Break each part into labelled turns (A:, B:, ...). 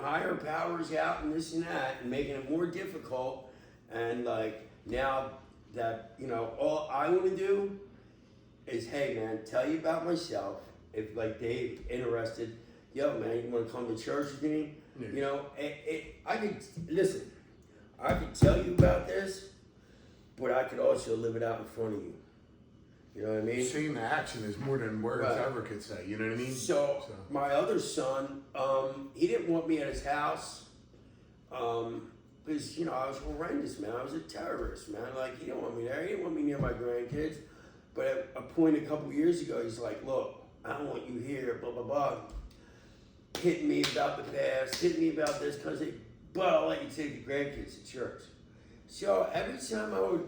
A: higher powers out and this and that, and making it more difficult. And like now that all I want to do is, hey man, tell you about myself. If like Dave interested, yo man, you want to come to church with me? Yeah. I could listen. I could tell you about this, but I could also live it out in front of you. You know what I mean?
B: Seeing the action is more than words ever could say. You know what I mean?
A: So my other son, he didn't want me at his house because I was horrendous, man. I was a terrorist, man. Like he didn't want me there. He didn't want me near my grandkids. But at a point a couple years ago, he's like, "Look, I don't want you here." Blah blah blah. Hitting me about the past, hitting me about this, but I'll let you take the grandkids to church. So every time I would,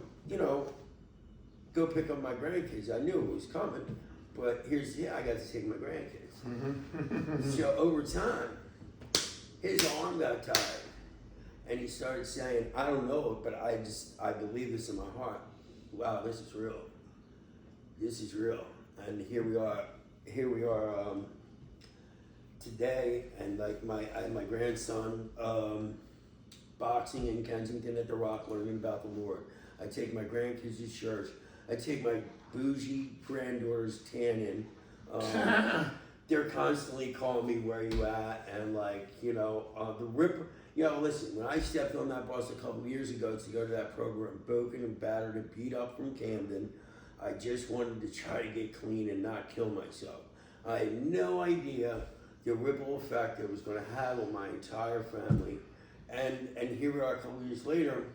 A: go pick up my grandkids, I knew it was coming. But I got to take my grandkids. So over time, his arm got tired. And he started saying, I don't know it, but I believe this in my heart. Wow, this is real. This is real. And here we are today, and like I had my grandson boxing in Kensington at the Rock, learning about the Lord. I take my grandkids to church. I take my bougie granddaughters tanning. They're constantly calling me, where you at? And like, the ripper. Listen, when I stepped on that bus a couple years ago to go to that program, broken and battered and beat up from Camden, I just wanted to try to get clean and not kill myself. I had no idea the ripple effect it was going to have on my entire family. And here we are a couple years later,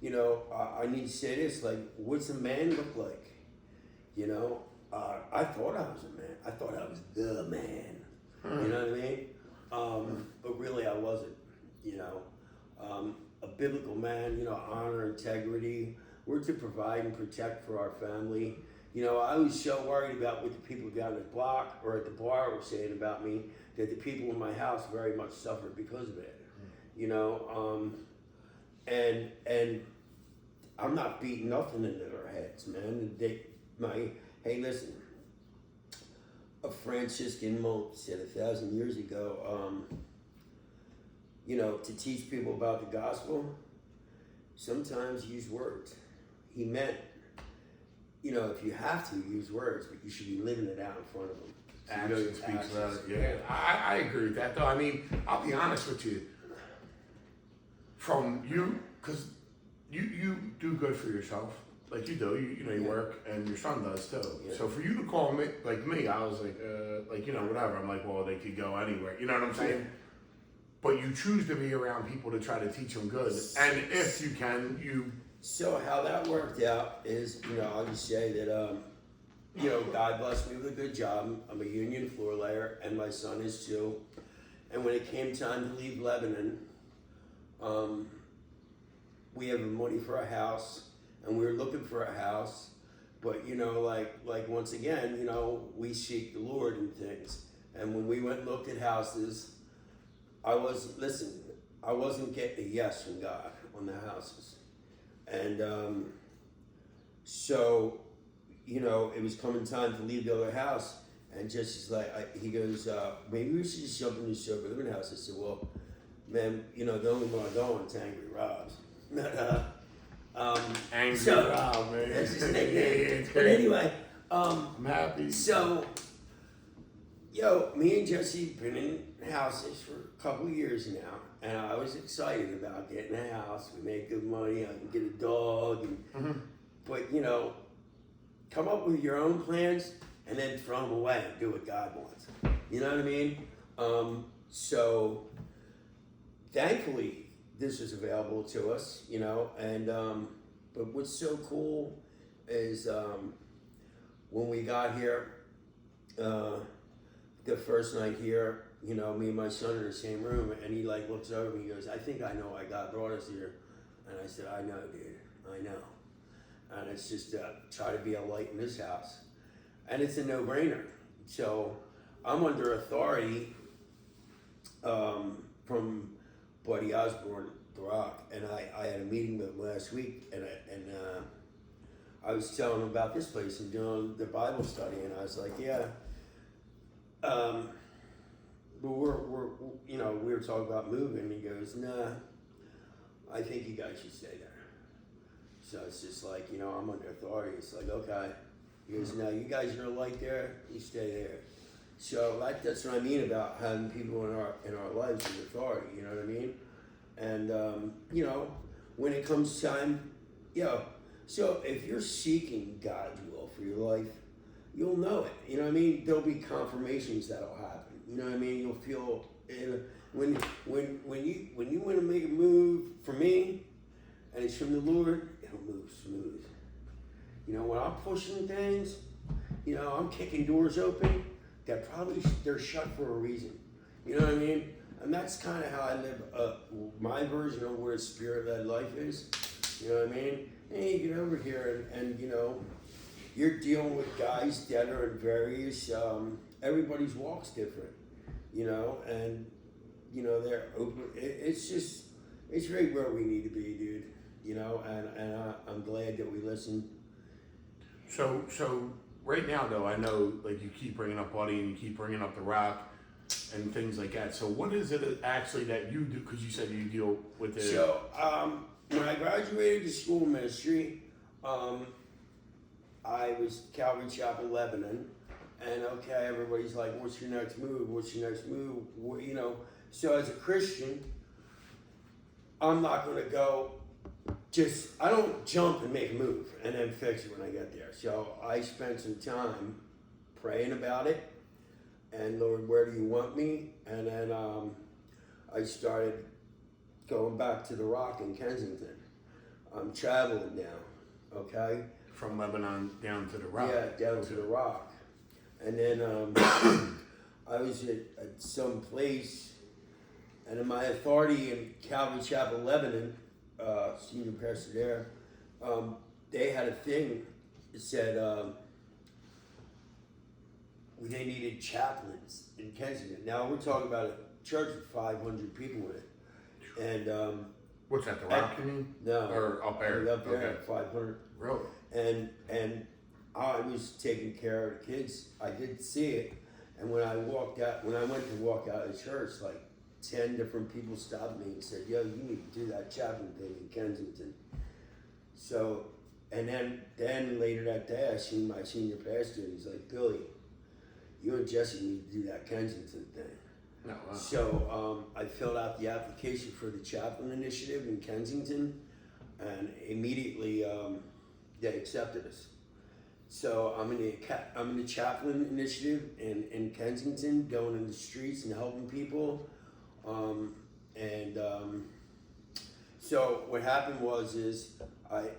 A: I need to say this, like, what's a man look like? I thought I was a man. I thought I was the man. You know what I mean? But really I wasn't, a biblical man, honor, integrity. We're to provide and protect for our family. I was so worried about what the people down the block or at the bar were saying about me that the people in my house very much suffered because of it. And I'm not beating nothing into their heads, man. Hey, listen. A Franciscan monk said 1,000 years ago, to teach people about the gospel, sometimes use words. He meant, if you have to, use words, but you should be living it out in front of them.
B: Action speaks louder. Yeah, I agree with that, though. I mean, I'll be honest with you. From you, because you do good for yourself. Like you do, you work, and your son does too. Yeah. So for you to call me, like me, I was like, whatever. I'm like, well, they could go anywhere. You know what I'm saying? Yeah. But you choose to be around people to try to teach them good. And if you can,
A: So how that worked out is, I'll just say that, God blessed me with a good job. I'm a union floor layer, and my son is too. And when it came time to leave Lebanon, we have the money for a house, and we were looking for a house. But, like once again, we seek the Lord in things. And when we went and looked at houses, I wasn't getting a yes from God on the houses. And so, it was coming time to leave the other house, and Jesse's like, he goes, maybe we should just jump in the sober living house. I said, well, man, the only one I go on is Angry Rob's.
B: Angry Rob, man.
A: That's his nickname. But anyway,
B: I'm happy.
A: So, me and Jesse been in houses for a couple years now, and I was excited about getting a house. We make good money. I can get a dog, but come up with your own plans and then throw them away and do what God wants. You know what I mean? So thankfully this was available to us, and but what's so cool is when we got here, the first night here, me and my son are in the same room, and he looks over at me, he goes, I think I know why God brought us here. And I said, I know, dude, I know. And it's just try to be a light in this house. And it's a no-brainer. So I'm under authority from Buddy Osborne, The Rock, and I had a meeting with him last week, and I was telling him about this place and doing the Bible study, and I was like, yeah, but we're you know, we were talking about moving, and he goes, nah, I think you guys should stay there. So it's just like, you know, I'm under authority. It's like, okay. He goes, no, you guys are a light there, you stay there. So that's what I mean about having people in our lives with authority, you know what I mean? And you know, when it comes time, so if you're seeking God's will for your life, you'll know it. You know what I mean? There'll be confirmations that'll happen. You know what I mean? You'll feel when you want to make a move for me, and it's from the Lord, it'll move smooth. You know, when I'm pushing things, you know, I'm kicking doors open that probably they're shut for a reason. You know what I mean? And that's kind of how I live my version of where spirit-led life is. You know what I mean? Hey, you get over here and you know, you're dealing with guys that are in various, everybody's walk's different, you know, and, you know, they're open. It's just, it's right where we need to be, dude, you know, and I'm glad that we listened.
B: So right now, though, I know, like, you keep bringing up Buddy and you keep bringing up The Rock and things like that. So what is it actually that you do? Because you said you deal with the...
A: So, when I graduated to school ministry, I was Calvary Chapel, Lebanon, and okay, everybody's like, what's your next move? What's your next move? You know, so as a Christian, I'm not going to go I don't jump and make a move and then fix it when I get there. So I spent some time praying about it, and Lord, where do you want me? And then I started going back to the Rock in Kensington. I'm traveling now, okay?
B: From Lebanon down to the Rock.
A: Yeah, down to the Rock. And then I was at some place, and in my authority in Calvary Chapel, Lebanon, senior pastor there, they had a thing that said they needed chaplains in Kensington. Now we're talking about a church with 500 people in it. And
B: what's that, the Rock, you mean?
A: No.
B: Or up there?
A: Up there,
B: Okay.
A: 500.
B: Really?
A: And I was taking care of the kids. I did see it. And when I went to walk out of church, like 10 different people stopped me and said, yo, you need to do that chaplain thing in Kensington. So, and then later that day, I seen my senior pastor, and he's like, Billy, you and Jesse need to do that Kensington thing.
B: No, wow.
A: So I filled out the application for the chaplain initiative in Kensington, and immediately they accepted us. So I'm in the chaplain initiative in Kensington, going in the streets and helping people. So what happened is I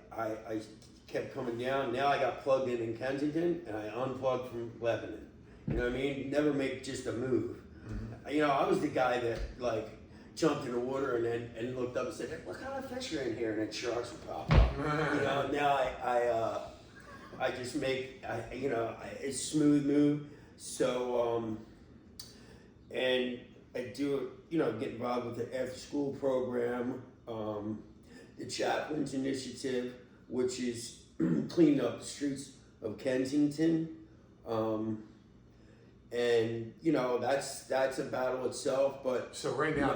A: kept coming down. Now I got plugged in Kensington, and I unplugged from Lebanon. You know what I mean? Never make just a move. Mm-hmm. You know, I was the guy that like jumped in the water and looked up and said, "What kind of fish are in here?" And then sharks would pop up. You know, now I just make it's smooth move. So and I do get involved with the after school program, the Chaplains Initiative, which is cleaning up the streets of Kensington. And that's a battle itself, but
B: so right now,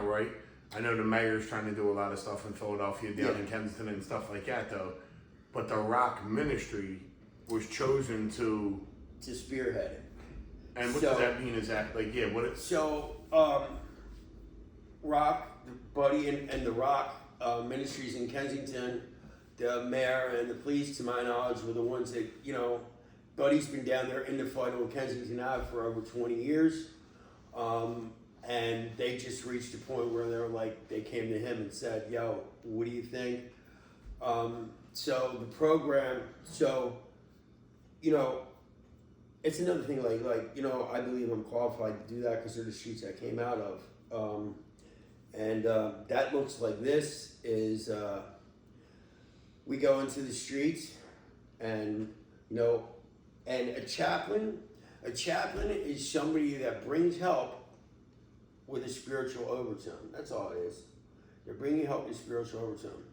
B: right? I know the mayor's trying to do a lot of stuff in Philadelphia, down in Kensington and stuff like that, though. But the Rock Ministry was chosen to
A: spearhead it.
B: And what does that mean? Is that
A: Rock, Buddy, and the Rock Ministries in Kensington, the mayor and the police, to my knowledge, were the ones that Buddy's been down there in the fight on Kensington Ave for over 20 years. And they just reached a point where they came to him and said, yo, what do you think? So the program, it's another thing I believe I'm qualified to do that because they're the streets I came out of. That looks like this is, we go into the streets and, and a chaplain is somebody that brings help with a spiritual overtone. That's all it is. They're bringing help with spiritual overtone.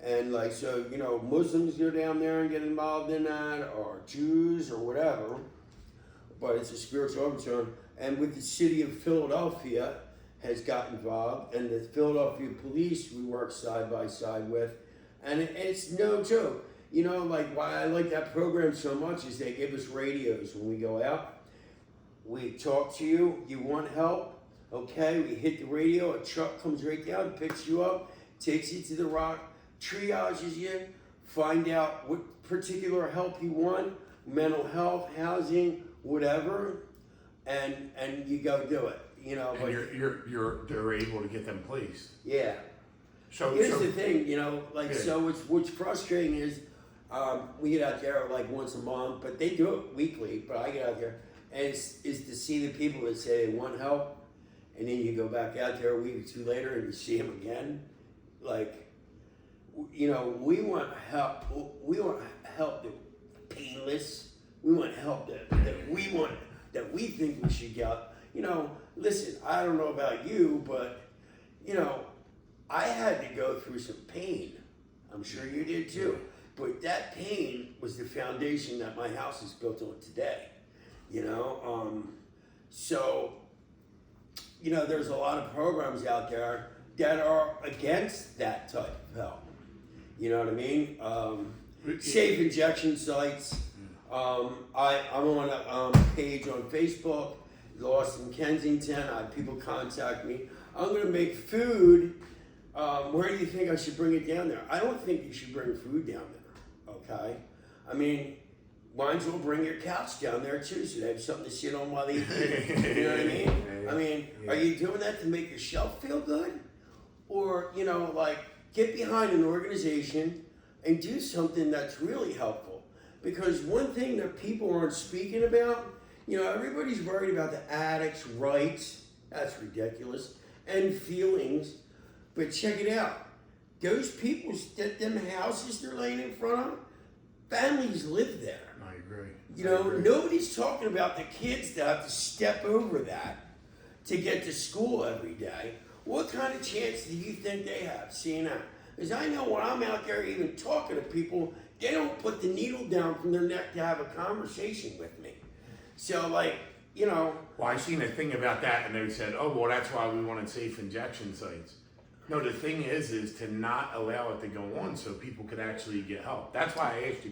A: And Muslims go down there and get involved in that, or Jews or whatever. but it's a spiritual overtone. And with the city of Philadelphia has got involved, and the Philadelphia police we work side by side with, and it's no joke. You know, like why I like that program so much is they give us radios when we go out. We talk to you. You want help? Okay, we hit the radio. A truck comes right down, picks you up, takes you to the rock, triages you, find out what particular help you want, mental health, housing, whatever, and you go do it. You know,
B: and they're able to get them placed.
A: Yeah.
B: So
A: here's the thing, you know, like
B: yeah.
A: so. What's frustrating is we get out there like once a month, but they do it weekly. But I get out there, and is to see the people that say they want help, and then you go back out there a week or two later and you see them again. Like, you know, we want help. We want help that's painless. We want help that we think we should get. You know, listen, I don't know about you, but you know, I had to go through some pain. I'm sure you did too. But that pain was the foundation that my house is built on today. You know, so you know, there's a lot of programs out there that are against that type of help. You know what I mean? Safe injection sites. I'm on a page on Facebook, Lost in Kensington. I have people contact me. I'm going to make food. Where do you think I should bring it down there? I don't think you should bring food down there. Okay? I mean, might as well bring your couch down there too, so they have something to sit on while they eat. You know what I mean? I mean, are you doing that to make yourself feel good? Or, you know, like, get behind an organization and do something that's really helpful. Because one thing that people aren't speaking about, you know, everybody's worried about the addict's rights. That's ridiculous. And feelings. But check it out. Those people, them houses they're laying in front of, families live there.
B: I agree.
A: You know, nobody's talking about the kids that have to step over that to get to school every day. What kind of chance do you think they have seeing that? Because I know when I'm out there even talking to people, they don't put the needle down from their neck to have a conversation with me. So, like, you know.
B: Well, I seen a thing about that, and they said, oh, well, that's why we wanted safe injection sites. No, the thing is to not allow it to go on so people could actually get help. That's why I asked you,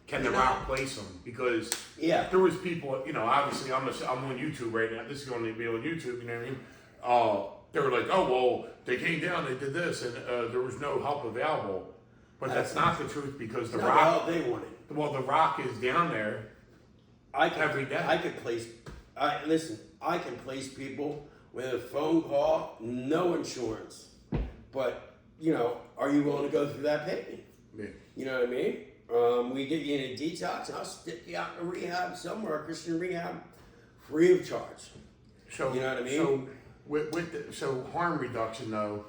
B: can the rock place them? Because there was people, you know, obviously I'm on YouTube right now. This is going to be on YouTube, you know what I mean? They were like, oh, well, they came down, they did this, and there was no help available. But that's not the truth because the rock,
A: they wanted.
B: Well, the rock is down there every day.
A: I can place people with a phone call, no insurance. But, you know, are you willing to go through that pain?
B: Yeah.
A: You know what I mean? We get you in a detox, I'll stick you out in a rehab somewhere, Christian rehab, free of charge.
B: So,
A: you know what I mean?
B: So, so harm reduction, though.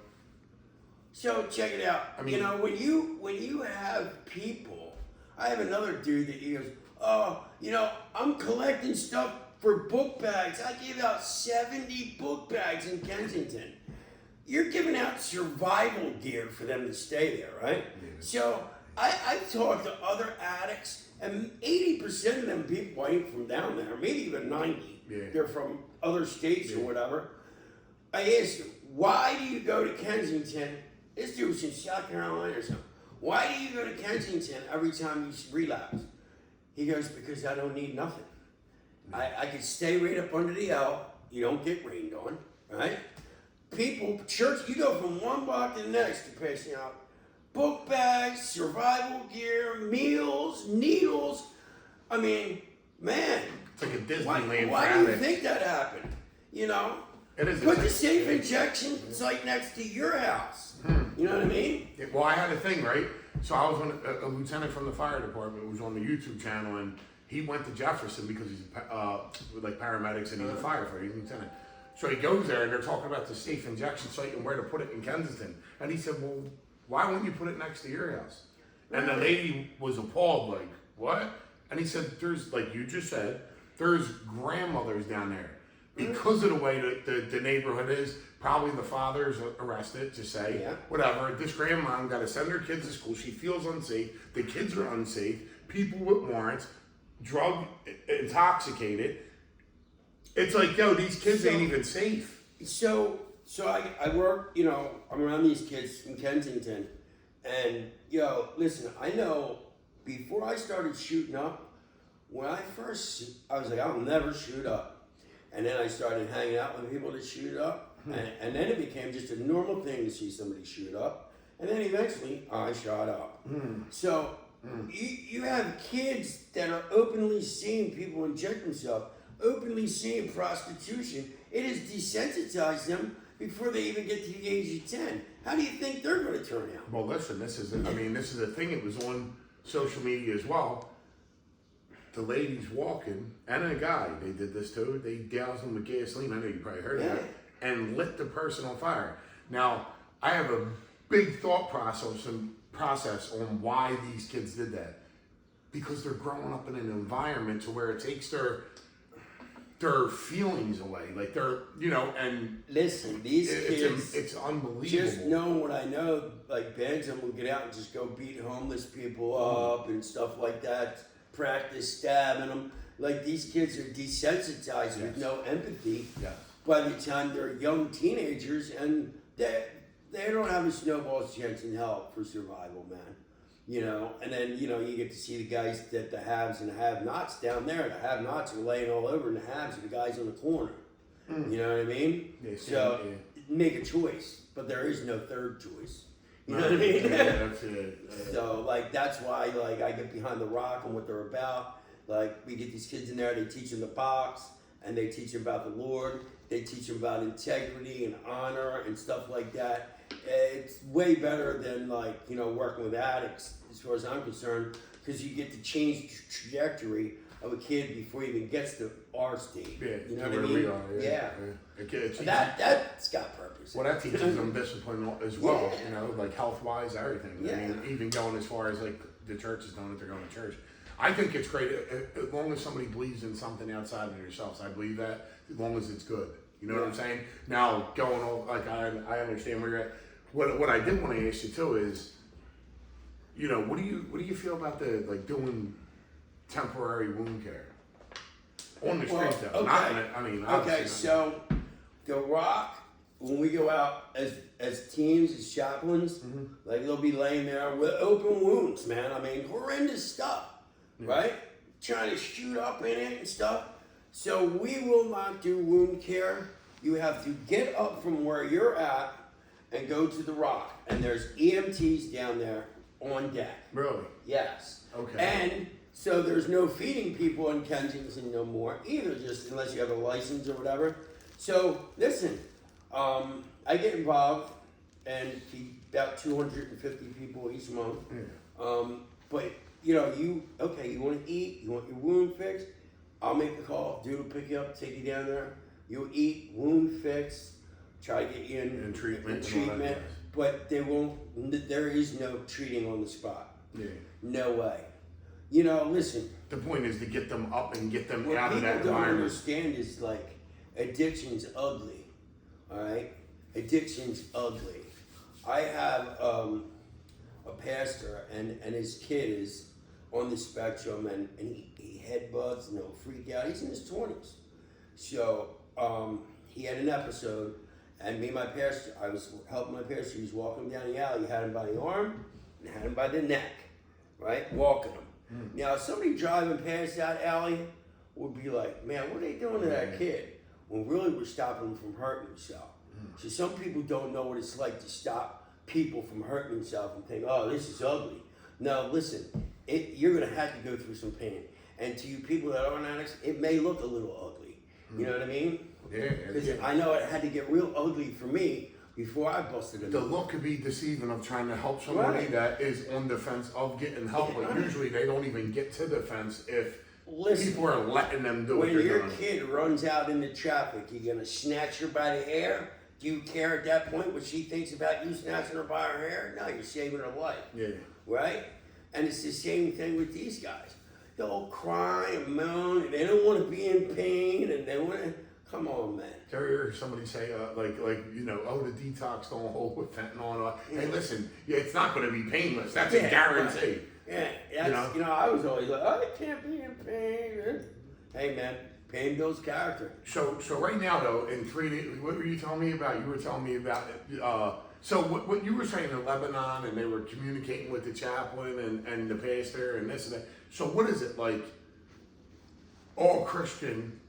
A: So check it out.
B: I mean,
A: you know, when you have people, I have another dude that he goes, oh, you know, I'm collecting stuff for book bags. I gave out 70 book bags in Kensington. You're giving out survival gear for them to stay there, right? Yeah. So I've talked to other addicts, and 80% of them people ain't from down there, maybe even 90.
B: Yeah.
A: They're from other states or whatever. I asked him, why do you go to Kensington? This dude was in South Carolina or something. Why do you go to Kensington every time you relapse? He goes, because I don't need nothing. I can stay right up under the L. You don't get rained on, right? People, church, you go from one block to the next to passing out book bags, survival gear, meals, needles. I mean, man.
B: It's like a Disneyland.
A: Why do you think that happened? You know?
B: It is.
A: Put the safe injection site next to your house. You know what I mean?
B: Well, I had a thing, right? So I was on a lieutenant from the fire department was on the YouTube channel, and he went to Jefferson because he's with like paramedics and he's a firefighter, he's a lieutenant. So he goes there and they're talking about the safe injection site and where to put it in Kensington. And he said, well, why wouldn't you put it next to your house? And the lady was appalled, like, what? And he said, there's, like you just said, there's grandmothers down there. Because of the way that the neighborhood is, probably the father's arrested to say, whatever, this grandmom got to send her kids to school. She feels unsafe. The kids are unsafe. People with warrants. drug intoxicated. It's like, yo, these kids ain't even safe.
A: So I work, I'm around these kids in Kensington, and yo, listen, I know before I started shooting up, when I was like, I'll never shoot up. And then I started hanging out with people that shoot up, and then it became just a normal thing to see somebody shoot up. And then eventually, I shot up. So you have kids that are openly seeing people inject themselves, openly seeing prostitution. It has desensitized them before they even get to the age of 10. How do you think they're going to turn out?
B: Well, listen, this is a thing. It was on social media as well. The ladies walking, and a guy, they did this too. They doused them with gasoline. I know you probably heard of that, and lit the person on fire. Now, I have a big thought process on why these kids did that. Because they're growing up in an environment to where it takes their feelings away. Like they're, and
A: listen, these kids,
B: it's unbelievable.
A: Just knowing what I know, like Benjamin will get out and just go beat homeless people up and stuff like that, practice stabbing them. Like these kids are desensitized with no empathy by the time they're young teenagers, and they don't have a snowball's chance in hell for survival, man. And then, you get to see the guys that the haves and the have-nots down there. The have-nots are laying all over, and the haves are the guys on the corner. You know what I mean? Make a choice, but there is no third choice. You know what I mean?
B: That's it.
A: So, that's why, I get behind the rock and what they're about. We get these kids in there, they teach them the box, and they teach them about the Lord. They teach them about integrity and honor and stuff like that. It's way better than, working with addicts, as far as I'm concerned, because you get to change the trajectory of a kid before he even gets to our state.
B: Yeah,
A: you know what I mean?
B: We are,
A: That's got purpose.
B: Well, that teaches them discipline as well, health-wise, everything.
A: Yeah.
B: I mean, even going as far as, the church is doing it, they're going to church. I think it's great, as long as somebody believes in something outside of themselves. I believe that, as long as it's good. You know what I'm saying? Now, going on, I understand where you're at. What I did want to ask you too is, what do you feel about the doing temporary wound care on the street though?
A: Okay.
B: Obviously
A: So the Rock, when we go out as teams, as chaplains, they'll be laying there with open wounds, man. I mean, horrendous stuff, right? Trying to shoot up in it and stuff. So we will not do wound care. You have to get up from where you're at and go to the Rock. And there's EMTs down there on deck.
B: Really?
A: Yes.
B: Okay.
A: And so there's no feeding people in Kensington no more either, just unless you have a license or whatever. So listen, I get involved and feed about 250 people each month. But you want to eat, you want your wound fixed, I'll make the call, dude will pick you up, take you down there, you'll eat, wound fixed, try to get you in
B: treatment.
A: But there is no treating on the spot.
B: Yeah.
A: No way. Listen.
B: The point is to get them up and get them
A: What
B: out of that
A: people don't
B: environment.
A: understand is addiction's ugly. All right? Addiction's ugly. I have a pastor and his kid is on the spectrum and he headbutts and he'll freak out. He's in his 20s. So he had an episode, and me and my pastor, I was helping my pastor. He was walking down the alley. He had him by the arm and had him by the neck, right? Walking him. Now, somebody driving past that alley would be like, man, what are they doing to that kid? When really we're stopping him from hurting himself. So some people don't know what it's like to stop people from hurting themselves and think, oh, this is ugly. No, listen, you're going to have to go through some pain. And to you people that aren't addicts, it may look a little ugly. You know what I mean?
B: Yeah.
A: Because I know it had to get real ugly for me before I busted it.
B: The look could be deceiving of trying to help somebody that is on the fence of getting help. But usually they don't even get to the fence if people are letting them do it.
A: When your kid runs out into traffic, you going to snatch her by the hair? Do you care at that point what she thinks about you snatching her by her hair? No, you're saving her life. Yeah. Right? And it's the same thing with these guys. They'll cry and moan, and they don't want to be in pain, and they want to... Come on, man.
B: Did you hear somebody say, oh, the detox don't hold with fentanyl and all? Hey, listen, it's not going to be painless. That's a guarantee.
A: Yeah, that's, I was always like, I can't be in pain. Hey, man, pain builds character.
B: So right now though, in 3 days, what were you telling me about? You were telling me about so what you were saying in Lebanon, and they were communicating with the chaplain and the pastor and this and that. So what is it like? All Christian,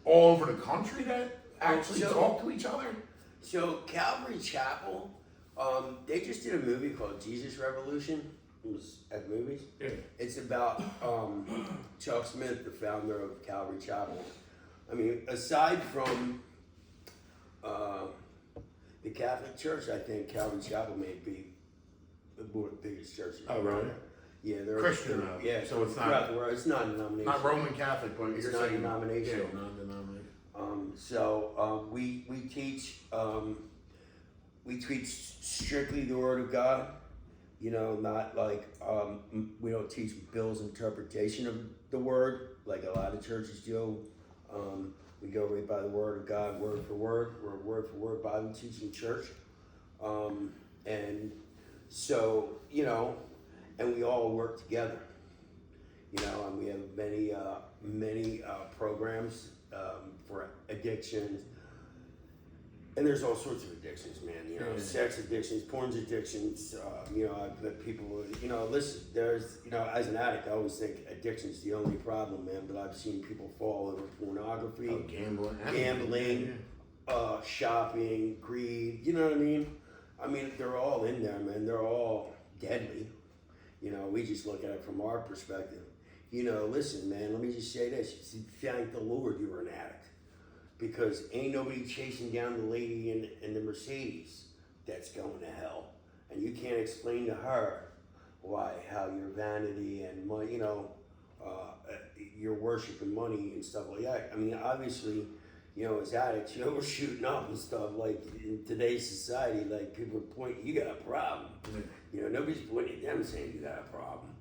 B: all over the country that actually talk to each other?
A: So Calvary Chapel, they just did a movie called Jesus Revolution. It was at the movies.
B: Yeah.
A: It's about Chuck Smith, the founder of Calvary Chapel. I mean, aside from the Catholic Church, I think Calvary Chapel may be one of the biggest churches.
B: Oh, really?
A: Yeah, they're
B: Christian though.
A: Yeah,
B: So it's not.
A: throughout the world. It's not a denomination.
B: Not Roman Catholic, but
A: It's
B: you're
A: not
B: saying
A: denominational.
B: Yeah, non-denominational.
A: We teach strictly the Word of God. Not like we don't teach Bill's interpretation of the Word like a lot of churches do. We go right by the Word of God, word for word. We're a word for word Bible teaching church, and so and we all work together. And we have many programs for addictions. And there's all sorts of addictions, man. Sex addictions, porn addictions. I've let people. Listen. There's. As an addict, I always think addiction's the only problem, man. But I've seen people fall over pornography, gambling, shopping, greed. You know what I mean? They're all in there, man. They're all deadly. We just look at it from our perspective. Listen, man. Let me just say this: thank the Lord you were an addict. Because ain't nobody chasing down the lady in the Mercedes that's going to hell. And you can't explain to her how your vanity and money, your worship and money and stuff like that. Obviously, as addicts, we're shooting up and stuff. Like in today's society, like people are pointing, you got a problem. Nobody's pointing at them saying you got a problem.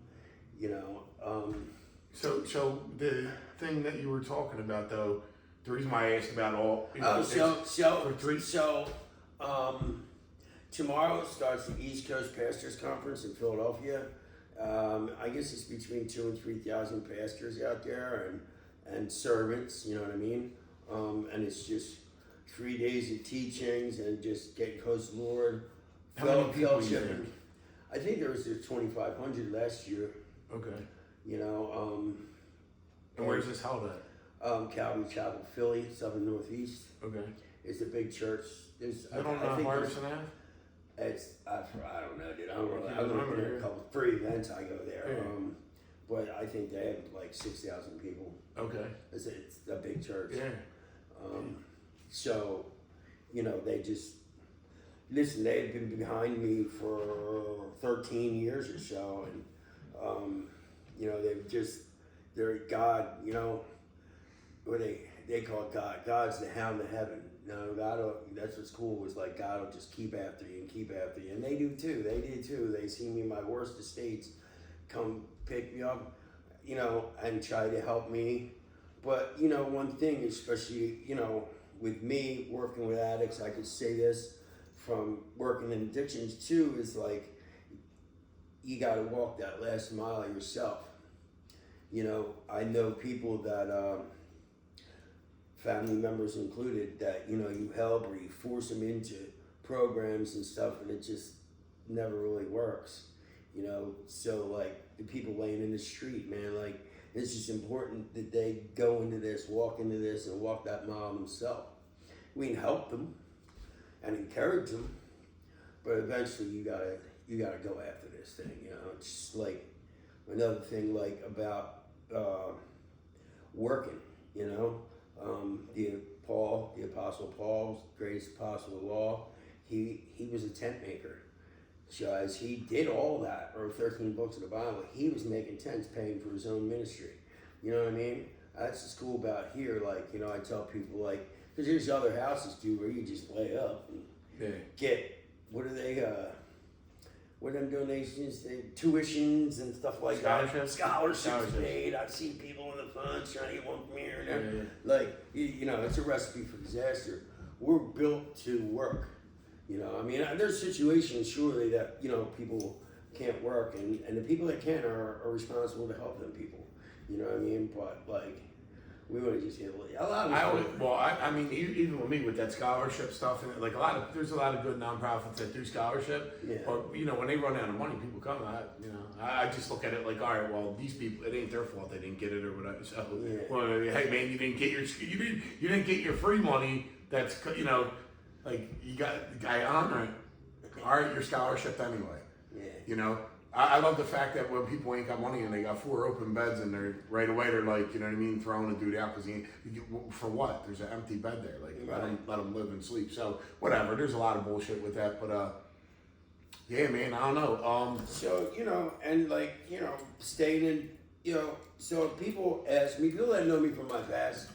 B: So the thing that you were talking about though, the reason why I asked about all,
A: tomorrow starts the East Coast Pastors Conference in Philadelphia. I guess it's between 2,000 and 3,000 pastors out there and servants. You know what I mean? And it's just 3 days of teachings and just getting close to the Lord.
B: How many people you think?
A: I think there was 2,500 last year.
B: Okay.
A: And
B: where's this held at?
A: Calvary Chapel, Philly, Southern Northeast.
B: Okay.
A: It's a big church.
B: I don't know Harrison Ave?
A: I don't know, dude. I went there a couple 3 events. I go there,
B: Yeah.
A: but I think they have like 6,000 people.
B: Okay.
A: It's a big church.
B: Yeah.
A: So, they just listen. They've been behind me for 13 years or so, and they're God. What they call it God. God's the hound of heaven. That's what's cool is like God will just keep after you and keep after you. And they do too. They did too. They see me in my worst estates, come pick me up, and try to help me. But, one thing, especially, with me working with addicts, I could say this from working in addictions too, is like, you got to walk that last mile yourself. I know people that, family members included, that you help or you force them into programs and stuff, and it just never really works. So like the people laying in the street, man, like it's just important that they go into this, walk into this, and walk that mile themselves. We can help them and encourage them, but eventually you gotta go after this thing. It's just like another thing, like about working. The Apostle Paul, greatest apostle of all, he was a tent maker. So as he did all that, or 13 books of the Bible, he was making tents, paying for his own ministry. You know what I mean? That's what's cool about here. Like, I tell people, like, because there's other houses too where you just lay up and get, what are them donations, tuitions and stuff like that. Scholarships paid. I've seen people in the funds trying to get one from here and there.
B: Yeah.
A: Like, it's a recipe for disaster. We're built to work. There's situations surely that, people can't work, and the people that can are responsible to help them people. You know what I mean? But like, we want to just get a lot of.
B: I mean, even with me with that scholarship stuff, and like there's a lot of good nonprofits that do scholarship.
A: Yeah.
B: But you know, when they run out of money, people come. I just look at it like, all right, well, these people, it ain't their fault they didn't get it or whatever. So,
A: Yeah.
B: well, hey man, you didn't get your free money. That's like you got honor it. All right, your scholarship anyway.
A: Yeah.
B: You know, I love the fact that when people ain't got money and they got 4 open beds and they're right away they're like, you know what I mean, throwing a dude out because for what? There's an empty bed there. Like let them live and sleep. So whatever. There's a lot of bullshit with that, but yeah, man, I don't know.
A: So and like staying in, so people ask me, people that know me from my past,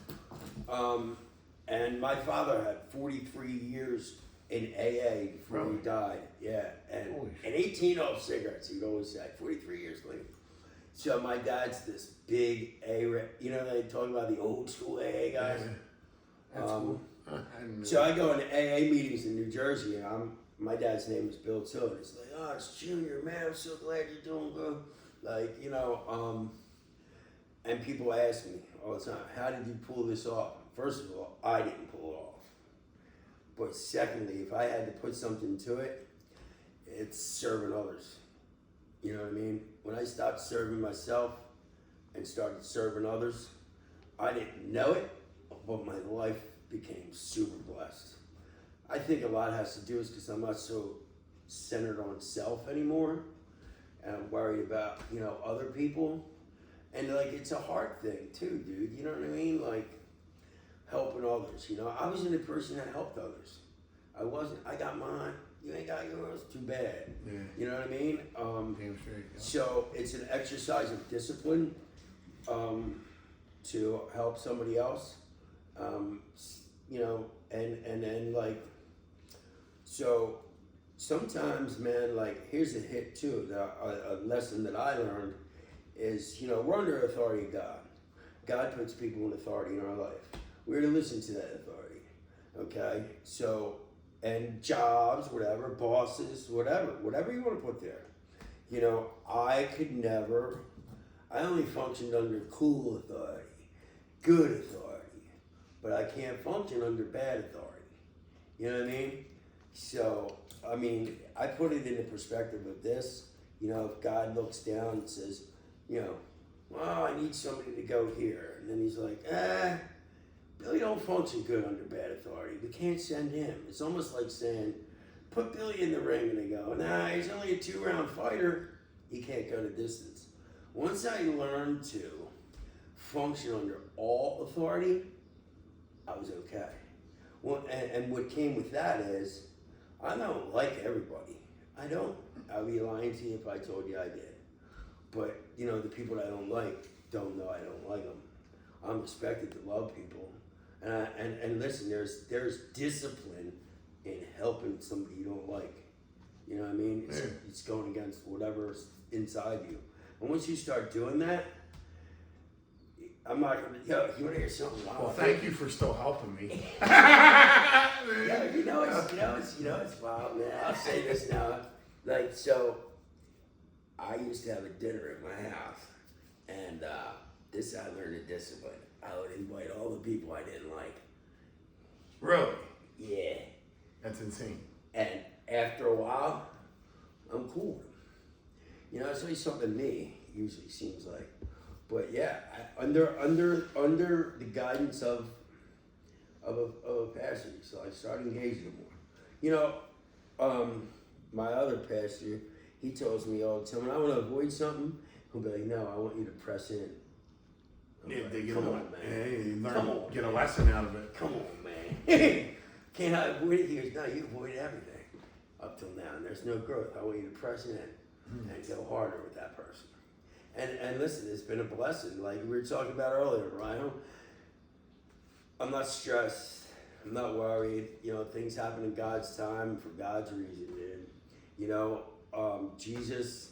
A: and my father had 43 years in AA before he died. Yeah, and 18 off cigarettes. He'd always say 43 years later. So my dad's this big AA. They talk about the old school AA guys.
B: Yeah, that's cool.
A: So I go into AA meetings in New Jersey, and my dad's name is Bill too, and it's like, oh, it's Junior, man. I'm so glad you're doing good. Like and people ask me all the time, how did you pull this off? First of all, I didn't pull it off. But secondly, if I had to put something to it, it's serving others. You know what I mean? When I stopped serving myself and started serving others, I didn't know it, but my life became super blessed. I think a lot has to do is because I'm not so centered on self anymore, and I'm worried about other people, and like it's a heart thing too, dude. You know what I mean? Like, helping others, I wasn't a person that helped others. I wasn't. I got mine. You ain't got yours. Too bad.
B: Yeah.
A: You know what I mean?
B: Damn straight. Yeah.
A: So it's an exercise of discipline to help somebody else. And then like, so sometimes, man, like here's a hit too. A lesson that I learned is, we're under authority of God. God puts people in authority in our life. We're to listen to that authority, okay? So, and jobs, whatever, bosses, whatever you want to put there. I only functioned under cool authority, good authority, but I can't function under bad authority. You know what I mean? So, I put it in the perspective of this, if God looks down and says, well, I need somebody to go here. And then he's like, Billy don't function good under bad authority. We can't send him. It's almost like saying, put Billy in the ring, and they go, nah, he's only a 2-round fighter. He can't go the distance. Once I learned to function under all authority, I was okay. Well, and what came with that is, I don't like everybody. I don't. I'd be lying to you if I told you I did. But, the people that I don't like don't know I don't like them. I'm expected to love people. And listen, there's discipline in helping somebody you don't like. You know what I mean? It's going against whatever's inside you. And once you start doing that, I'm not gonna. You want to hear something?
B: Well, thank you for still helping me.
A: It's wild, man. I'll say this now. Like, so, I used to have a dinner at my house, and this I learned a discipline. I would invite all the people I didn't like.
B: Really?
A: Yeah.
B: That's insane.
A: And after a while, I'm cool with them. It's always something me, usually seems like. But yeah, under the guidance of a pastor, so I started engaging them more. My other pastor, he tells me all the time, when I want to avoid something, he'll be like, no, I want you to press in. Come on, man.
B: Get a lesson out of it.
A: Come on, man. Can't I avoid it? He goes, no, you avoid everything up till now, and there's no growth. I want you to press in and go harder with that person. And listen, it's been a blessing. Like we were talking about earlier, Ryan. I'm not stressed. I'm not worried. Things happen in God's time for God's reason, dude. Jesus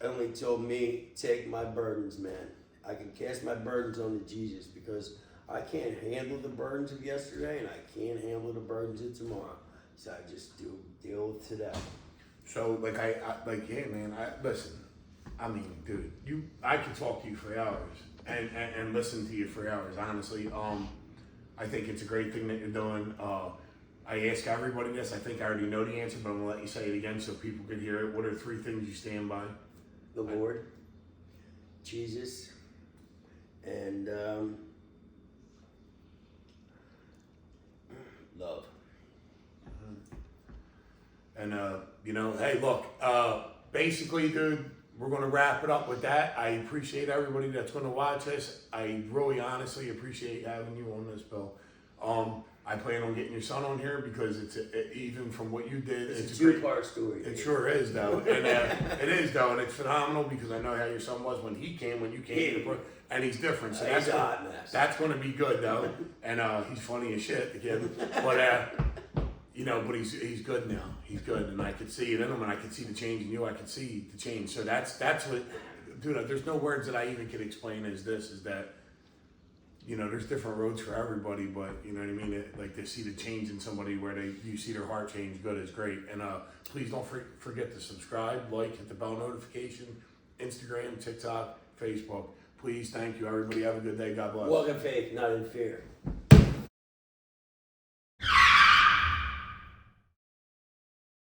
A: only told me, take my burdens, man. I can cast my burdens onto Jesus because I can't handle the burdens of yesterday and I can't handle the burdens of tomorrow. So I just deal with today.
B: So like I like, yeah, man. Listen. I mean, dude, I could talk to you for hours and listen to you for hours. Honestly, I think it's a great thing that you're doing. I ask everybody this. I think I already know the answer, but I'm gonna let you say it again so people can hear it. What are 3 things you stand by?
A: The Lord, Jesus, and love.
B: And hey, look. Basically, dude, we're gonna wrap it up with that. I appreciate everybody that's gonna watch this. I really, honestly appreciate having you on this, Bill. I plan on getting your son on here because even from what you did,
A: It's a 2-part story.
B: It sure is, though, and it is, though, and it's phenomenal because I know how your son was when you came and he's different. So
A: He's a hot mess.
B: That's going to be good, though, and he's funny as shit again, but but he's good now. He's good, and I could see it in him, and I could see the change in you. I could see the change. So that's what, dude. There's no words that I even could explain is that. There's different roads for everybody, but you know what I mean? Like to see the change in somebody where you see their heart change good is great. And please don't forget to subscribe, like, hit the bell notification, Instagram, TikTok, Facebook. Please, thank you, everybody. Have a good day. God bless.
A: Walk in faith, not in fear.